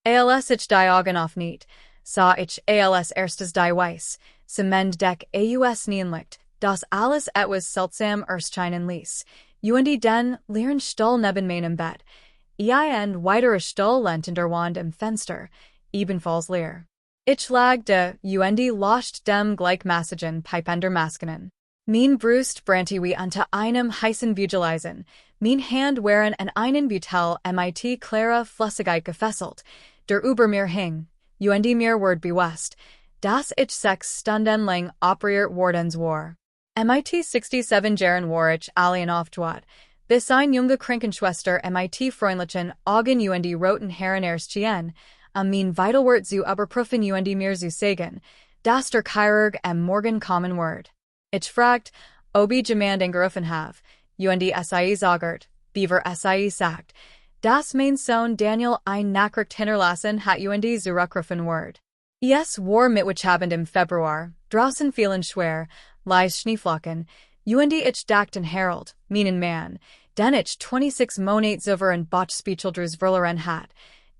als ich die Augen aufniet, sah ich als erstes die Weiss, Semend deck aus Nienlicht, das alles etwas seltsam erscheinen ließ, und den leeren Stuhl neben meinem Bett, ein weiterer Stuhl lent in der Wand im Fenster, ebenfalls leer. Ich lag de und lost dem gleichmäßigen Pipender Maskinen. Mein Brust brannte wie unter einem heißen Vigilisen, mein Hand waren an einen Butel mit Clara Flüssigkeit gefesselt, der über mir hing, und mir ward bewusst, dass ich 6 Stunden lang operiert wardens war. Mit 67 Jahren war ich allein auf Dwat, bis ein junge Krankenschwester mit freundlichen Augen und roten Haaren erschien, mein Vitalwort zu überprüfen und mir zu sagen, dass der Chirurg am Morgen kommen wird. Ich fragt, ob ich jemand angerufen have, und sie sagert, Beaver sie sagt, dass mein Sohn Daniel ein Nachricht hinterlassen hat und zurückrufen wird. Es war Mittwochabend im Februar, draußen fielen schwer, leise Schneeflocken, und ich dachten Harold, meinen Mann, den ich 26 Monate zuvor in Botchspichelders verloren hat,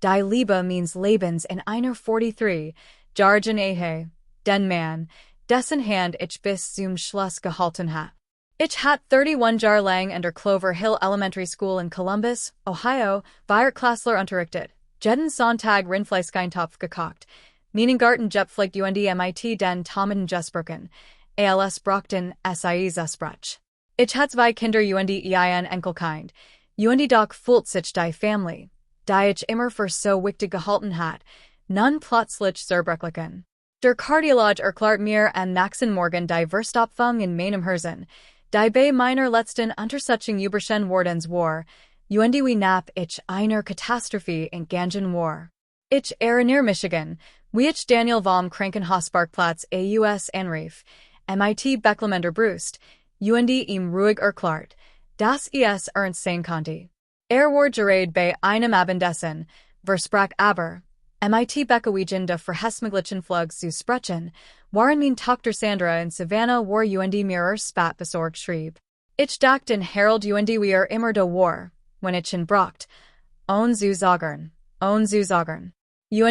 die Liebe means Lebens in einer 43, Jargen Ehe, den Mann, dessen Hand ich bis zum Schluss gehalten hat. Ich hat 31 Jahre lang an der Clover Hill Elementary School in Columbus, Ohio, Viertklässler unterrichtet, jeden Sonntag Rindfleischgeintopf gekocht, meinen Garten gepflegt und mit den Tomten gesprochen, als Brockton sie Zusprach. Ich hat 2 Kinder und ein Enkelkind, und doch fühlt sich die Family, die ich immer für so wichtig gehalten hat, nun plötzlich zerbrechlichen. Der Kardiologe erklärt mir am nächsten Morgen die Verstopfung in meinem Herzen, die bei meiner letzten Untersuchung überschen wardens war, und wie knapp ich einer Katastrophe entgangen war. Ich erinnere Michigan, wie ich Daniel vom Krankenhausparkplatz aus anrief, mit beklemender Brust, und ihm ruhig erklärt, dass es ernst sein konnte. War gerade bei einem Abendessen, versprach aber, mit Beckewigen de verhesmiglichen Flug zu sprechen, waren mein Tochter Sandra in Savannah war und mir spat besorgt schrieb. Ich dachte in Harold und wie immer da war, wenn ich ihn bracht, ohne zu sagen. Und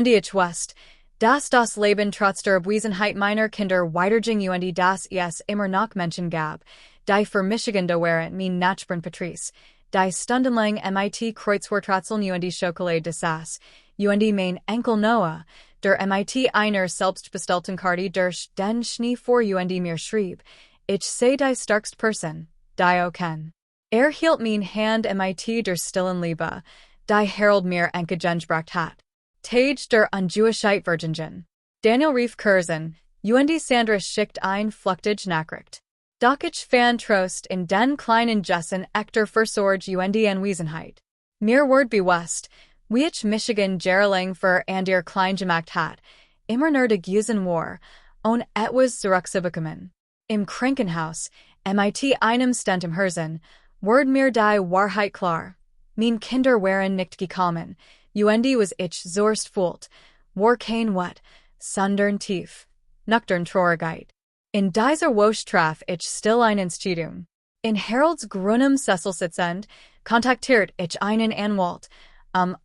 ich wusste, dass das Leben trotz der Abwesenheit meiner Kinder weiterging und dass es immer noch Menschen gab, die für Michigan da waren mein Nachbarn Patrice, die stundenlang mit Kreuzwortratzeln und Schokolade de Sass, und mein Enkel Noah, der mit einer selbstbestellten Karte durch den Schnee vor und mir schrieb, ich sei die starkste Person, die auch ken. Hielt mein Hand mit der stillen Liebe, die Harold mir entgegengebracht hat. Tage der Unjuischheit Virgingen. Daniel rief Kursen, und Sandra schickt ein flüchtige Nachricht. Doch ich fand Trost in den kleinen Jessen echter Versorge und Anwesenheit. Mir ward bewusst, wie ich Michigan Gerling für an der klein gemacht hat, immer nur de Gusen war, und etwas zurückzubekommen. Im Krankenhaus, mit einem Stent im Herzen, ward mir die Wahrheit klar. Mein Kinder waren nicht gekommen, und was ich zorst fühlt, war kein Wut, sondern tief, nüchtern Traurigkeit. In dieser Woche traf ich still einen Entscheidung. In Harolds grünem Sessel sitzend, kontaktiert ich einen Anwalt,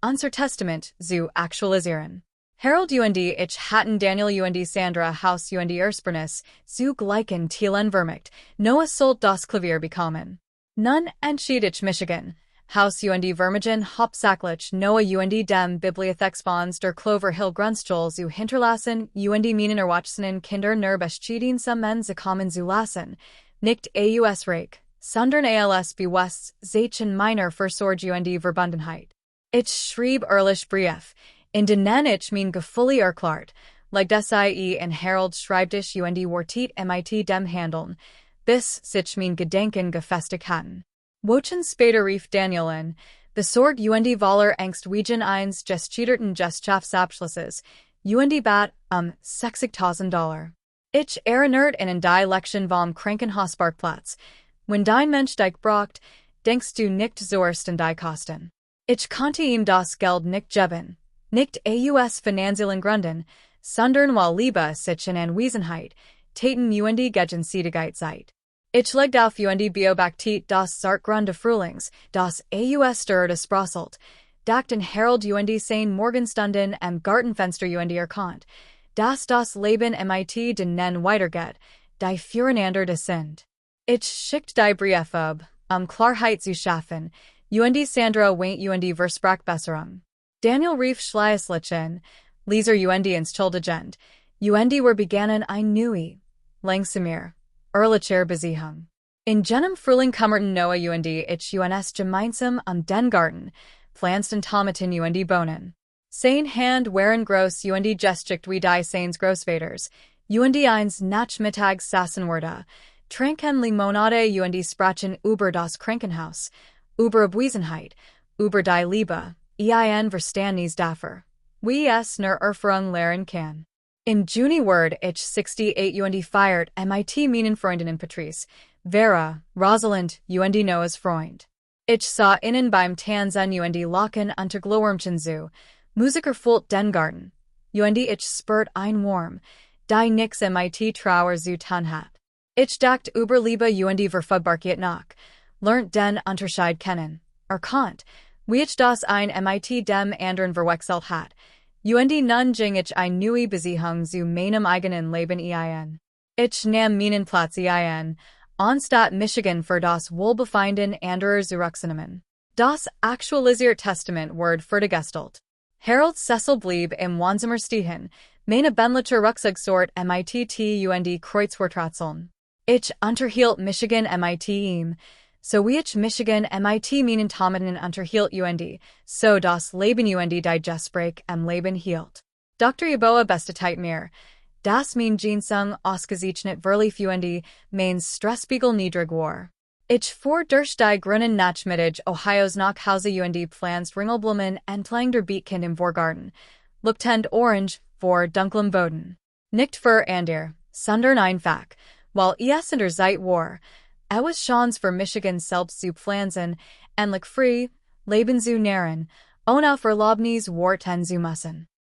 unser Testament zu aktualisieren. Harold und ich hatten Daniel und Sandra Haus und Ersparnis zu gleichen Zielen vermacht, Noah sollt das Klavier bekommen. Nun entschied ich Michigan, Haus und Vermigen hauptsächlich Noah und dem Bibliotheksfonds der Clover Hill Grundschule zu hinterlassen und meinen erwachsenen Kinder nur bescheiden Samen zu kommen zu lassen, nicht aus Reich, sondern als bewusst Zeichen meiner Versorge und Verbundenheit. Ich schrieb ehrlich Brief, in denen ich mein Gefühle erklärt, like das in Harold schreibt ich und wortet mit dem Handeln, bis sich mein Gedenken gefestigt hatten. Wochen später rief Daniel in, besorgt und Waller Angst wegen eins gestieterten Gesellschaftsabschlusses, und bat $60.000. Ich erinnert in die Lektion vom Krankenhausparkplatz, wenn dein Mensch dich braucht, denkst du nicht zuerst in die Kosten. Ich konnte ihm das Geld nicht geben, nicht aus finanziellen Gründen, sondern weil Liebe sich in Anwesenheit, Taten und Gegenseitigkeit seid. Ich legte auf und beobachtet das Zartgrund des Frühlings, das aus der Sprasselt, Dachten Herald und sein Morgenstunden am Gartenfenster und erkannt, dass das Leben mit den Nen weitergeht, die Füreinander sind. Ich schickt die Briefe, Klarheit zu schaffen, und Sandra weint und Versprachbesserung. Daniel rief Schleislichen, Leser und ins Schuldigend, und wir begannen ein neue, langsamer, ehrlicher Beziehung. In jenem Frühling kummerten Noah und ich uns gemeinsam den Garten, pflanzten Tomaten und Bohnen. Sein Hand waren groß und gesticht wie die seines Großvaters, und eins Nachmittags saßen wir, tranken Limonade und sprachen über das Krankenhaus, über Abwesenheit, über die Liebe, verständnis dafür, wie es nur Erfahrung lehren kann. Im Juni ward ich 68 und feiert mit meinen Freundinnen Patrice, Vera, Rosalind und Noahs Freund. Ich sah innen beim Tanzen und Lachen unter Glormchen zu, Musiker füllt den Garten, und ich spürt ein Warm, die nix mit Trauer zu tun hat. Ich dacht über Liebe und Verfügbarkeit nach, lernt den Unterschied kennen, erkannt, wie ich das mit dem anderen verwechselt hat, und nun ging ich ein neue Beziehung zu meinem eigenen Leben ein. Ich nahm meinen Platz ein, anstatt Michigan für das Wohlbefinden anderer zurückzunehmen. Das aktualisierte Testament ward vergestelt. Harold Cecil blieb im Wohnzimmer stehen, meine bändliche Rucksacksort mit und Kreuzworträtseln. Ich unterhielt Michigan mit ihm, so wie ich Michigan mit meinen Tomaten unterhielt und, so das Leben und die Gespräch am Leben hielt. Dr. Yeboah bestätigt mir, dass mein Ginseng ausgezeichnet verlief und mein Stresspiegel niedrig war. Ich fuhr durch die grünen Nachmittag Ohios nach Hause und pflanzt Ringelblumen entlang der Beetkind im Vorgarten, luktend orange vor dunklem Boden. Nicht für ander, sondern einfach, weil es in der Zeit war, was Chance für Michigan selbst zu pflanzen, endlich frei, Leben zu nähren, ohne Verlobnis warten zu müssen.